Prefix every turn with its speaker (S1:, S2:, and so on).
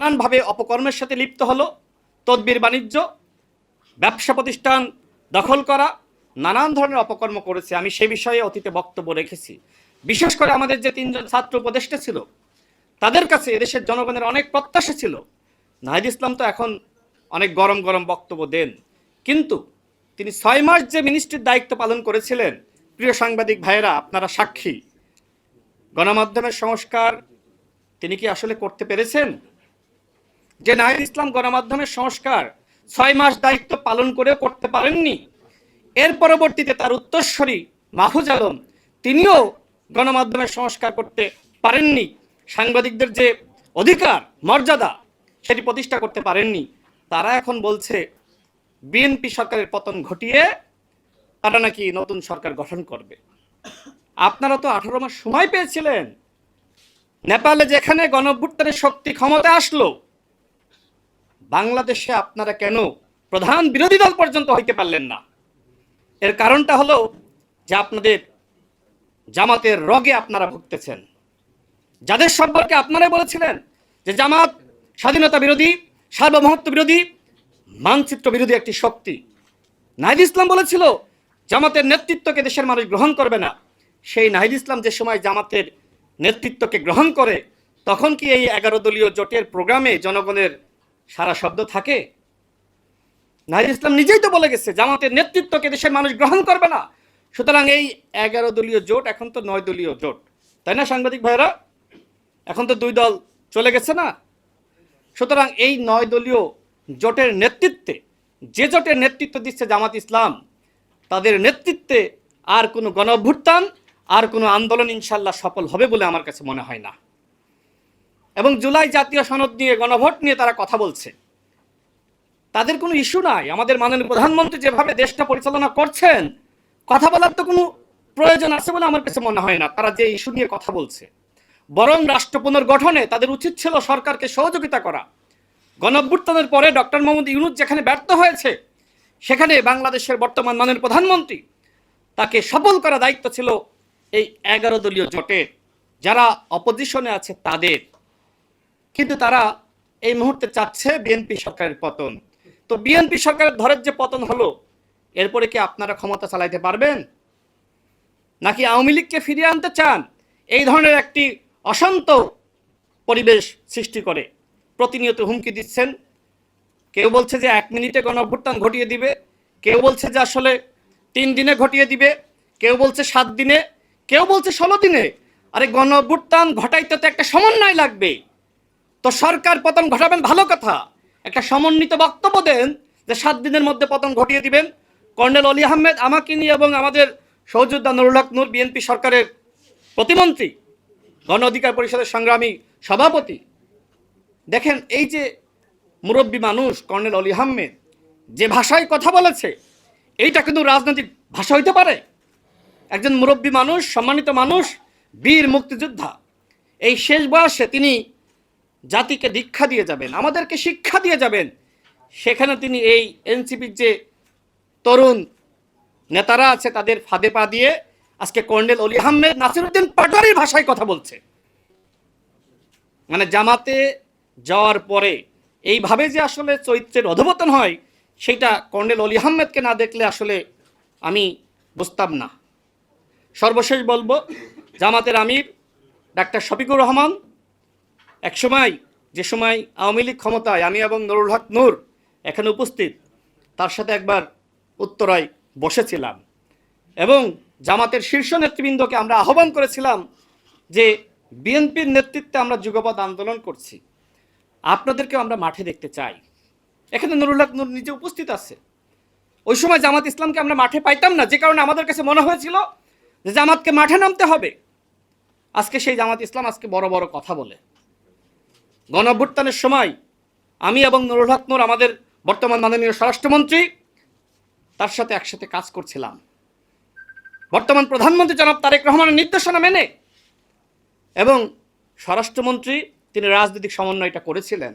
S1: নানানভাবে অপকর্মের সাথে লিপ্ত হলো, তদবির বাণিজ্য, ব্যবসা প্রতিষ্ঠান দখল করা, নানান ধরনের অপকর্ম করেছে। আমি সে বিষয়ে অতীতে বক্তব্য রেখেছি। বিশেষ করে আমাদের যে 3 জন ছাত্র উপদেষ্টা ছিল, তাদের কাছে এদেশের জনগণের অনেক প্রত্যাশা ছিল। নাহিদ ইসলাম তো এখন অনেক গরম গরম বক্তব্য দেন, কিন্তু তিনি 6 মাস যে মিনিস্ট্রির দায়িত্ব পালন করেছিলেন, প্রিয় সাংবাদিক ভাইয়েরা আপনারা সাক্ষী, গণমাধ্যমের সংস্কার তিনি কি আসলে করতে পেরেছেন? যে নাহিদ ইসলাম গণমাধ্যমের সংস্কার 6 মাস দায়িত্ব পালন করে করতে পারেননি, এর পরবর্তীতে তার উত্তরসূরি মাহফুজ আলম তিনিও গণমাধ্যমের সংস্কার করতে পারেননি, সাংবাদিকদের যে অধিকার মর্যাদা সেটি প্রতিষ্ঠা করতে পারেননি। তারা এখন বলছে বিএনপি সরকারের পতন ঘটিয়ে তারা নাকি নতুন সরকার গঠন করবে। আপনারা তো 18 মাস সময় পেয়েছিলেন। নেপালে যেখানে গণঅভ্যুত্থানের শক্তি ক্ষমতা আসলো, বাংলাদেশে আপনারা কেন প্রধান বিরোধী দল পর্যন্ত হইতে পারলেন না? এর কারণটা হলো যে আপনাদের জামাতের রগে আপনারা ভুগতেছেন, যাদের সম্পর্কে আপনারাই বলেছিলেন যে জামাত স্বাধীনতা বিরোধী, সার্বভৌমত্ব বিরোধী, মানচিত্র বিরোধী একটি শক্তি। নাহিদ ইসলাম বলেছিল জামাতের নেতৃত্বকে দেশের মানুষ গ্রহণ করবে না। সেই নাহিদ ইসলাম যে সময় জামাতের নেতৃত্বকে গ্রহণ করে, তখন কি এই 11 দলীয় জোটের প্রোগ্রামে জনগণের সারা শব্দ থাকে? নাহিদ ইসলাম নিজেই তো বলে গেছে জামাতের নেতৃত্বকে দেশের মানুষ গ্রহণ করবে না। সুতরাং এই 11 দলীয় জোট এখন তো 9 দলীয় জোট, তাই না সাংবাদিক ভাইরা? এখন তো 2 দল চলে গেছে না? সুতরাং এই 9 দলীয় জোটের নেতৃত্বে, যে জোটের নেতৃত্ব দিচ্ছে জামাত ইসলাম, তাদের নেতৃত্বে আর কোনো গণঅভ্যুত্থান, আর কোনো আন্দোলন ইনশাল্লাহ সফল হবে বলে আমার কাছে মনে হয় না। এবং জুলাই জাতীয় সনদ নিয়ে, গণভোট নিয়ে তারা কথা বলছে, তাদের কোনো ইস্যু নাই। আমাদের মাননীয় প্রধানমন্ত্রী যেভাবে দেশটা পরিচালনা করছেন, কথা বলার তো কোনো প্রয়োজন আছে বলে আমার কাছে মনে হয় না। তারা যে ইস্যু নিয়ে কথা বলছে, বরং রাষ্ট্র পুনর্গঠনে তাদের উচিত ছিল সরকারকে সহযোগিতা করা। গণঅভ্যুত্থানের পরে ডক্টর মোহাম্মদ ইউনূস যেখানে ব্যর্থ হয়েছে, সেখানে বাংলাদেশের বর্তমান মাননীয় প্রধানমন্ত্রী, তাকে সফল করা দায়িত্ব ছিল এই 11 দলীয় জোটের, যারা অপোজিশনে আছে তাদের। কিন্তু তারা এই মুহূর্তে চাচ্ছে বিএনপি সরকারের পতন। তো বিএনপি সরকারের ধরের যে পতন হলো, এরপরে কি আপনারা ক্ষমতা চালাইতে পারবেন? নাকি আওয়ামী লীগকে ফিরিয়ে আনতে চান? এই ধরনের একটি অশান্ত পরিবেশ সৃষ্টি করে প্রতিনিয়ত হুমকি দিচ্ছেন। কেউ বলছে যে 1 মিনিটে গণঅভ্যুত্থান ঘটিয়ে দিবে, কেউ বলছে যে আসলে 3 দিনে ঘটিয়ে দিবে, কেউ বলছে 7 দিনে, কেউ বলছে 16 দিনে। আরে গণঅভ্যুত্থান ঘটাইতে তো একটা সমন্বয় লাগবে। তো সরকার পতন ঘটাবেন ভালো কথা, একটা সমন্বিত বক্তব্য দেন যে 7 দিনের মধ্যে পতন ঘটিয়ে দিবেন। কর্নেল অলি আহমেদ আমাকে নিয়ে এবং আমাদের সহযোদ্ধা নুরুল হক নূর, বিএনপি সরকারের প্রতিমন্ত্রী, গণ অধিকার পরিষদের সংগ্রামী সভাপতি, দেখেন এই যে মুরব্বী মানুষ কর্নেল অলি আহমেদ যে ভাষায় কথা বলেছে, এইটা কিন্তু রাজনৈতিক ভাষা হইতে পারে? একজন মুরব্বী মানুষ, সম্মানিত মানুষ, বীর মুক্তিযোদ্ধা, এই শেষ বয়সে তিনি জাতিকে দীক্ষা দিয়ে যাবেন, আমাদেরকে শিক্ষা দিয়ে যাবেন, সেখানে তিনি এই এনসিপির যে তরুণ নেতারা আছে তাদের ফাঁদে পা দিয়ে আজকে কর্নেল অলি আহমেদ নাসিরউদ্দিন পাটোয়ারির ভাষায় কথা বলছে। মানে জামাতে যাওয়ার পরে এইভাবে যে আসলে চরিত্রের অধঃপতন হয়, সেটা কর্নেল অলি আহমেদকে না দেখলে আসলে আমি বুঝতাম না। সর্বশেষ বলবো, জামাতের আমির ডাক্তার শফিকুর রহমান একসময়, যে সময় আওয়ামী লীগ ক্ষমতায়, আমি এবং নুরুল হক নূর এখানে উপস্থিত, তার সাথে একবার উত্তরায় বসেছিলাম এবং জামাতের শীর্ষ নেতৃবৃন্দকে আমরা আহ্বান করেছিলাম যে বিএনপির নেতৃত্বে আমরা যুগপৎ আন্দোলন করছি, আপনাদেরকেও আমরা মাঠে দেখতে চাই। এখানে নুরুল হক নূর নিজে উপস্থিত আছে। ওই সময় জামাত ইসলামকে আমরা মাঠে পাইতাম না, যে কারণে আমাদের কাছে মনে হয়েছিল যে জামাতকে মাঠে নামতে হবে। আজকে সেই জামাত ইসলাম আজকে বড় বড় কথা বলে। গণঅভ্যুত্থানের সময় আমি এবং নুরুল হক নূর, আমাদের বর্তমান মাননীয় স্বরাষ্ট্রমন্ত্রী, তার সাথে একসাথে কাজ করছিলাম বর্তমান প্রধানমন্ত্রী জনাব তারেক রহমানের নির্দেশনা মেনে, এবং স্বরাষ্ট্রমন্ত্রী তিনি রাজনৈতিক সমন্বয়টা করেছিলেন।